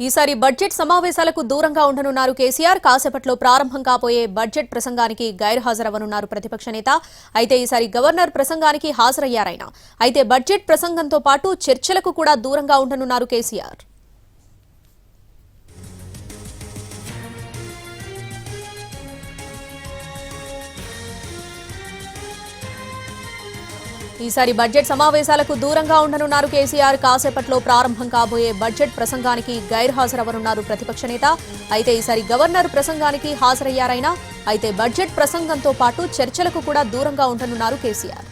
ఈసారి బడ్జెట్ సమావేశాలకు దూరంగా ఉండనున్నారు కేసీఆర్. కాసేపట్లో ప్రారంభం కాబోయే బడ్జెట్ ప్రసంగానికి గైర్హాజరవనున్నారు ప్రతిపక్ష నేత. అయితే ఈసారి గవర్నర్ ప్రసంగానికి హాజరయ్యారాయన. అయితే బడ్జెట్ ప్రసంగంతో పాటు చర్చలకు కూడా దూరంగా ఉండనున్నారు కేసీఆర్. ఈసారి బడ్జెట్ సమావేశాలకు దూరంగా ఉండనున్నారు కేసీఆర్. కాసేపట్లో ప్రారంభం కాబోయే బడ్జెట్ ప్రసంగానికి గైర్హాజరవనున్నారు ప్రతిపక్ష నేత. అయితే ఈసారి గవర్నర్ ప్రసంగానికి హాజరయ్యారైనా అయితే బడ్జెట్ ప్రసంగంతో పాటు చర్చలకు కూడా దూరంగా ఉండనున్నారు కేసీఆర్.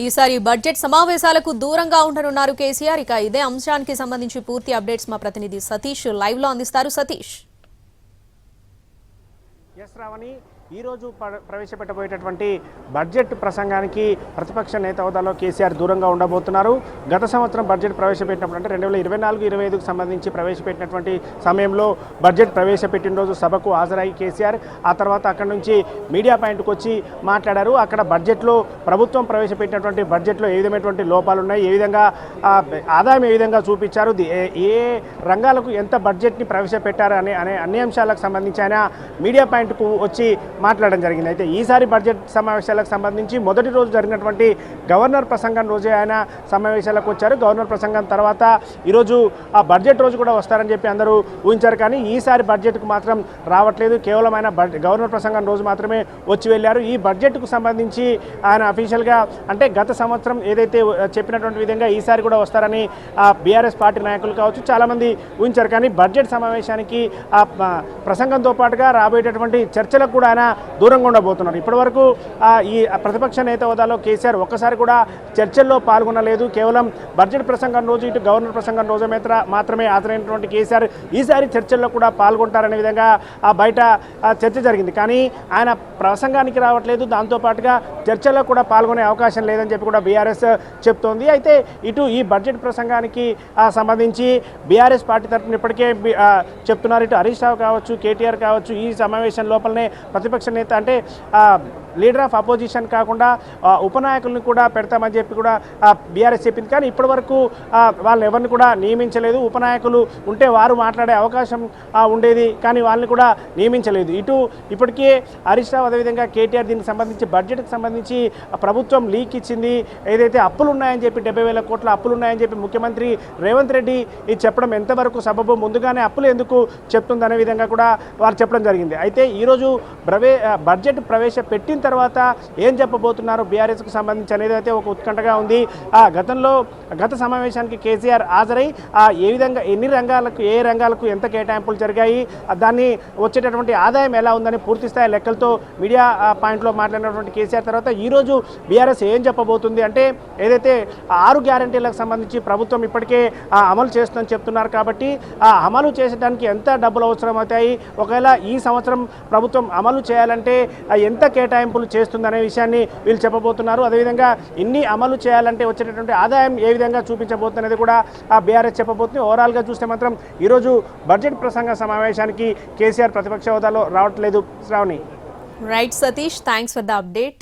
ఈసారి బడ్జెట్ సమావేశాలకు దూరంగా ఉండనున్నారు కేసీఆర్. ఇక ఇదే అంశానికి సంబంధించి పూర్తి అప్డేట్స్ మా ప్రతినిధి సతీష్ లైవ్ లో అందిస్తారు. సతీష్. ఈ రోజు ప్రవేశపెట్టబోయేటటువంటి బడ్జెట్ ప్రసంగానికి ప్రతిపక్ష నేత హోదాలో కేసీఆర్ దూరంగా ఉండబోతున్నారు. గత సంవత్సరం బడ్జెట్ ప్రవేశపెట్టినప్పుడు అంటే 2024-25కు సంబంధించి ప్రవేశపెట్టినటువంటి సమయంలో బడ్జెట్ ప్రవేశపెట్టిన రోజు సభకు హాజరయ్యి కేసీఆర్ ఆ తర్వాత అక్కడి నుంచి మీడియా పాయింట్కి వచ్చి మాట్లాడారు. అక్కడ బడ్జెట్లో ప్రభుత్వం ప్రవేశపెట్టినటువంటి బడ్జెట్లో ఏ విధమైనటువంటి లోపాలు ఉన్నాయి, ఏ విధంగా ఆదాయం ఏ విధంగా చూపించారు, ఏ రంగాలకు ఎంత బడ్జెట్ని ప్రవేశపెట్టారు అనే అన్ని అంశాలకు సంబంధించి ఆయన మీడియా పాయింట్కు వచ్చి మాట్లాడడం జరిగింది. అయితే ఈసారి బడ్జెట్ సమావేశాలకు సంబంధించి మొదటి రోజు జరిగినటువంటి గవర్నర్ ప్రసంగం రోజే ఆయన సమావేశాలకు వచ్చారు. గవర్నర్ ప్రసంగం తర్వాత ఈరోజు ఆ బడ్జెట్ రోజు కూడా వస్తారని చెప్పి అందరూ ఊహించారు. కానీ ఈసారి బడ్జెట్కు మాత్రం రావట్లేదు. కేవలం ఆయన గవర్నర్ ప్రసంగం రోజు మాత్రమే వచ్చి వెళ్ళారు. ఈ బడ్జెట్కు సంబంధించి ఆయన అఫీషియల్గా అంటే గత సంవత్సరం ఏదైతే చెప్పినటువంటి విధంగా ఈసారి కూడా వస్తారని బీఆర్ఎస్ పార్టీ నాయకులు కావచ్చు చాలామంది ఊహించారు. కానీ బడ్జెట్ సమావేశానికి ఆ ప్రసంగంతో పాటుగా రాబోయేటటువంటి చర్చలకు కూడా ఆయన దూరంగా ఉండబోతున్నారు. ఇప్పటివరకు ఈ ప్రతిపక్ష నేత హోదాలో కేసీఆర్ ఒక్కసారి కూడా చర్చల్లో పాల్గొనలేదు. కేవలం బడ్జెట్ ప్రసంగం రోజు ఇటు గవర్నర్ ప్రసంగం రోజు మాత్రమే హాజరైనటువంటి కేసీఆర్ ఈసారి చర్చల్లో కూడా పాల్గొంటారనే విధంగా బయట చర్చ జరిగింది. కానీ ఆయన ప్రసంగానికి రావట్లేదు. దాంతోపాటుగా చర్చల్లో కూడా పాల్గొనే అవకాశం లేదని చెప్పి కూడా బీఆర్ఎస్ చెప్తోంది. అయితే ఇటు ఈ బడ్జెట్ ప్రసంగానికి సంబంధించి బీఆర్ఎస్ పార్టీ తరఫున ఇప్పటికే చెప్తున్నారు. ఇటు హరీష్ రావు కావచ్చు, కేటీఆర్ కావచ్చు ఈ సమావేశం లోపలనే ప్రతిపక్ష నేత అంటే లీడర్ ఆఫ్ అపోజిషన్ కాకుండా ఉపనాయకులను కూడా పెడతామని చెప్పి కూడా బీఆర్ఎస్ చెప్పింది. కానీ ఇప్పటి వరకు వాళ్ళని ఎవరిని కూడా నియమించలేదు. ఉపనాయకులు ఉంటే వారు మాట్లాడే అవకాశం ఉండేది, కానీ వాళ్ళని కూడా నియమించలేదు. ఇప్పటికే హరీష్ రావు అదేవిధంగా కేటీఆర్ దీనికి సంబంధించి బడ్జెట్కి సంబంధించి ప్రభుత్వం లీక్ ఇచ్చింది. ఏదైతే అప్పులు ఉన్నాయని చెప్పి 70,000 కోట్ల అప్పులు ఉన్నాయని చెప్పి ముఖ్యమంత్రి రేవంత్ రెడ్డి ఇది చెప్పడం ఎంతవరకు సబబు, ముందుగానే అప్పులు ఎందుకు చెప్తుందనే విధంగా కూడా వారు చెప్పడం జరిగింది. అయితే ఈరోజు బడ్జెట్ ప్రవేశపెట్టిన తర్వాత ఏం చెప్పబోతున్నారు బీఆర్ఎస్కు సంబంధించి అనేది అయితే ఒక ఉత్కంఠగా ఉంది. గత సమావేశానికి కేసీఆర్ హాజరై ఏ విధంగా ఏ రంగాలకు ఎంత కేటాయింపులు జరిగాయి, దాన్ని వచ్చేటటువంటి ఆదాయం ఎలా ఉందని పూర్తి స్థాయి లెక్కలతో మీడియా పాయింట్లో మాట్లాడినటువంటి కేసీఆర్ తర్వాత ఈరోజు బీఆర్ఎస్ ఏం చెప్పబోతుంది అంటే ఏదైతే 6 గ్యారంటీలకు సంబంధించి ప్రభుత్వం ఇప్పటికే అమలు చేస్తుందని చెప్తున్నారు. కాబట్టి అమలు చేసడానికి ఎంత డబ్బులు అవసరం అవుతాయి, ఒకవేళ ఈ సంవత్సరం ప్రభుత్వం అమలు చేయాలంటే ఎంత కేటాయింపులు చేస్తుందనే విషయాన్ని వీళ్ళు చెప్పబోతున్నారు. అదేవిధంగా ఇన్ని అమలు చేయాలంటే వచ్చేటటువంటి ఆదాయం ఏ విధంగా చూపించబోతుంది అనేది కూడా బీఆర్ఎస్ చెప్పబోతుంది. ఓవరాల్గా చూస్తే మాత్రం ఈరోజు బడ్జెట్ ప్రసంగ సమావేశానికి కేసీఆర్ ప్రతిపక్ష హోదాలో రావట్లేదు. Sravani. Right Satish, thanks for the update.